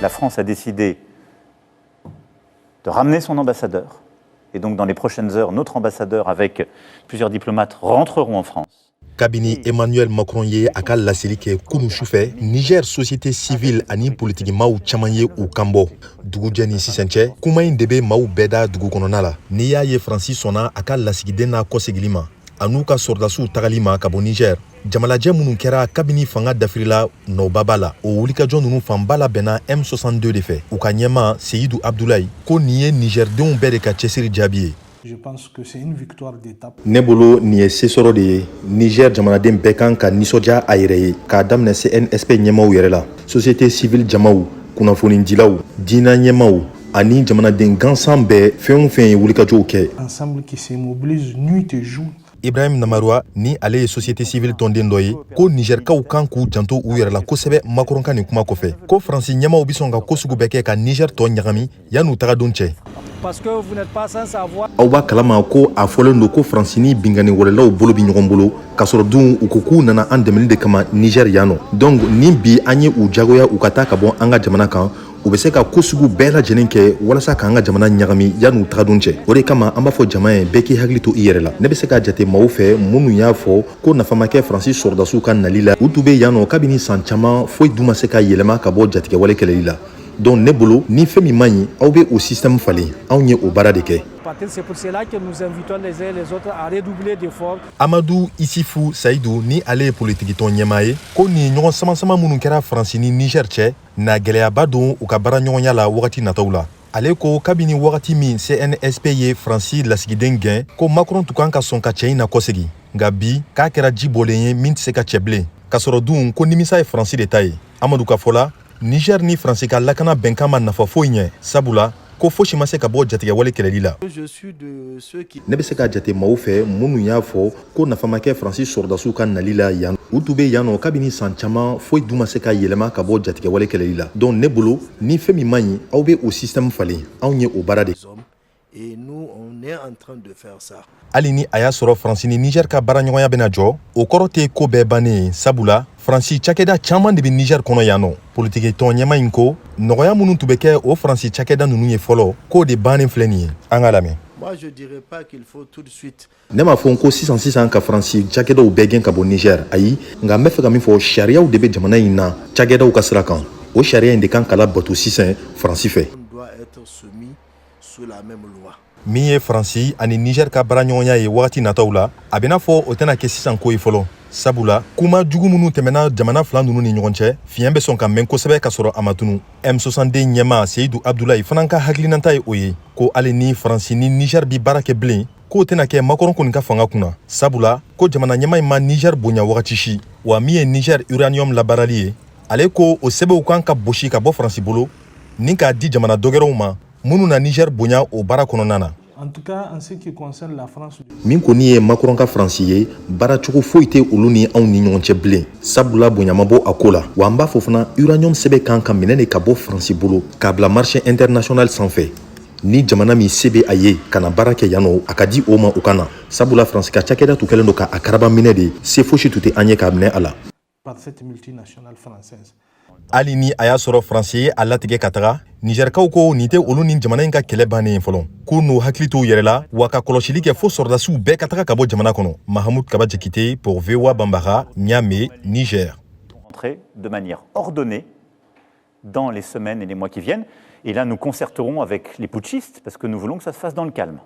la France a décidé de ramener son ambassadeur. Et donc, dans les prochaines heures, notre ambassadeur, avec plusieurs diplomates, rentreront en France. Kabini Emmanuel Macron ye a ka laseli kɛ kunu sufɛ Niger société civile ani politique maaw caman ye u kanbɔ dugujɛ ni sisan cɛ kuma in de bɛ maaw bɛɛ da dugu kɔnɔna la n'i y'a ye Faransi sɔnna a ka lasigiden n'a kɔsegili ma a n'u ka sɔrdasiw tagali ma ka bɔ Niger jamalajɛ minnu kɛra kabini fanga dafirila nɔbaba la o wulikajɔ ninnu fanba la bɛnna M62 de fɛ u ka ɲɛma Seydou Abdoulaye ko nin ye Nigerdenw bɛɛ de ka cɛsiri jaabi ye. Je pense que c'est une victoire d'étape. Ne bolo nin ye sesɔrɔ de ye Niger jamanaden bɛɛ kan ka nisɔndiya a yɛrɛ ye k'a daminɛ CNSP ɲɛmaw yɛrɛ la société civile jamaw kunnafonidilaw diinɛ ɲɛmaw ani jamanaden gansan bɛɛ fɛn o fɛn ye wulikajɔw kɛ. Ensemble qui se mobilise nuit et jour. Ibrahim Namarua ni ale ye société civile tɔnden dɔ ye ko Nigerkaw kan k'u janto u yɛrɛ la kosɛbɛ Macron ka nin kuma kɔfɛ ko Faransi ɲɛmaw bi sɔn ka ko sugu bɛɛ kɛ ka Niger tɔ ɲagami yan'u taga don cɛ. Parce que vous n'êtes pas sans savoir. Aw b'a kalama ko a fɔlen don ko Faransi ni bingani wɛrɛlaw bolo bi ɲɔgɔn bolo k'a sɔrɔ dun u ko k'u nana an dɛmɛli de kama Niger yan nɔ donc ni bi an ye u jagoya u ka taa ka bɔ an ka jamana kan u bɛ se ka ko sugu bɛɛ lajɛlen kɛ walasa k'an ka jamana ɲagami yan'u taga don cɛ o de kama an b'a fɔ jama ye bɛɛ k'i hakili to i yɛrɛ la ne bɛ se ka jate maaw fɛ minnu y'a fɔ ko nafa ma kɛ Faransi sɔrdasiw ka nali la u tun bɛ yan nɔ kabini san caman foyi dun ma se ka yɛlɛma ka bɔ jatigɛwale kɛlɛli la donc ne bolo ni fɛn min man ɲi aw bɛ o système falen anw ye o baara de kɛ. C'est pour cela que nous invitons les uns et les autres à redoubler d'efforts. Amadou Isifou Saïdou ni ale ye politikitɔn ɲɛmaa ye ko nin ɲɔgɔn samasama minnu kɛra Faransi ni Niger cɛ na gɛlɛyaba don u ka baara ɲɔgɔnya la wagati nataw la. Ale ko kabini wagati min CNSP ye Faransi lasigiden gɛn ko Macron tun kan ka sɔn ka cɛ in na kɔsegi nka bi k'a kɛra ji bɔlen ye min tɛ se ka cɛ bilen k'a sɔrɔ dun ko nimisa ye Faransi de ta ye. Amadou ka fɔ la Niger ni Faransi ka lakana bɛnkan ma nafa foyi ɲɛ sabula ko fosi ma se ka bɔ jatigɛwale kɛlɛli la. Ne bɛ se ka jate maaw fɛ minnu y'a fɔ ko nafa ma kɛ Faransi sɔrdasiw ka nali la yan u tun bɛ yan nɔ kabini san caman foyi dun ma se ka yɛlɛma ka bɔ jatigɛwale kɛlɛli la donc ne bolo ni fɛn min man ɲi aw bɛ o système falen anw ye o baara de. Et nous, on est en train de faire ça. Hali ni a y'a sɔrɔ Faransi ni Niger ka baaraɲɔgɔnya bɛna jɔ o kɔrɔ tɛ ko bɛɛ bannen sabula Faransi cakɛda caman de bɛ Niger kɔnɔ yan nɔ politikitɔn ɲɛma in ko nɔgɔya minnu tun bɛ kɛ o Faransi cakɛda ninnu ye fɔlɔ k'o de bannen filɛ nin ye an ka lamɛn. Moi, je dirais pas qu'il faut tout de suite. Ne m'a fɔ ko sisan ka Faransi cakɛdaw bɛɛ gɛn ka bɔ Niger ayi nka n bɛ fɛ ka min fɔ sariyaw de bɛ jamana in na cakɛdaw ka sira kan o sariya in de kan ka labato sisan Faransi fɛ. On doit être soumis sous la même loi. Min ye Faransi ani Niger ka baaraɲɔgɔnya ye wagati nataw la a bɛna fɔ o tɛna kɛ sisan ko ye fɔlɔ sabula kuma jugu minnu tɛmɛna jamana fila ninnu ni ɲɔgɔn cɛ fiɲɛ bɛ sɔn ka mɛn kosɛbɛ ka sɔrɔ a ma tunu M62 ɲɛma Seydou Abdoulaye fana ka hakilinata ye o ye ko hali ni Faransi ni Niger bi baara kɛ bilen k'o tɛna kɛ Macron kɔni ka fanga kunna sabula ko jamana ɲɛma in ma Niger bonya wagati si wa min ye Niger uranium labaarali ye ale ko o sɛbɛnw kan ka bosi ka bɔ Faransi bolo ni k'a di jamana dɔgɛrɛw ma minnu na Niger bonya o baara kɔnɔna na. En tout cas, en ce qui concerne la France. Min kɔni ye Macron ka Faransi ye baara cogo foyi tɛ olu ni anw ni ɲɔgɔn cɛ bilen sabula bonya ma bɔ a ko la wa an b'a fɔ fana uranium sɛbɛn kan ka minɛ de ka bɔ Faransi bolo k'a bila marché international sanfɛ ni jamana min se bɛ a ye ka na baara kɛ yan nɔ a ka di o ma o ka na sabula Faransi ka cakɛda tun kɛlen don k'a karaba minɛ de se fosi tun tɛ an ye k'a minɛ a la. Par cette multinationale française. Hali ni a y'a sɔrɔ Faransi ye a latigɛ ka taga Nigerkaw ko nin tɛ olu ni jamana in ka kɛlɛ bannen ye fɔlɔ k'u n'u hakili t'u yɛrɛ la wa ka kɔlɔsili kɛ fo sɔrdasiw bɛɛ ka taga ka bɔ jamana kɔnɔ. Mahamoud Kaba Djekite pour VOA Bambara, Niamey, Niger. Entrer de manière ordonnée dans les semaines et les mois qui viennent. Et là, nous concerterons avec les putschistes parce que nous voulons que ça se fasse dans le calme.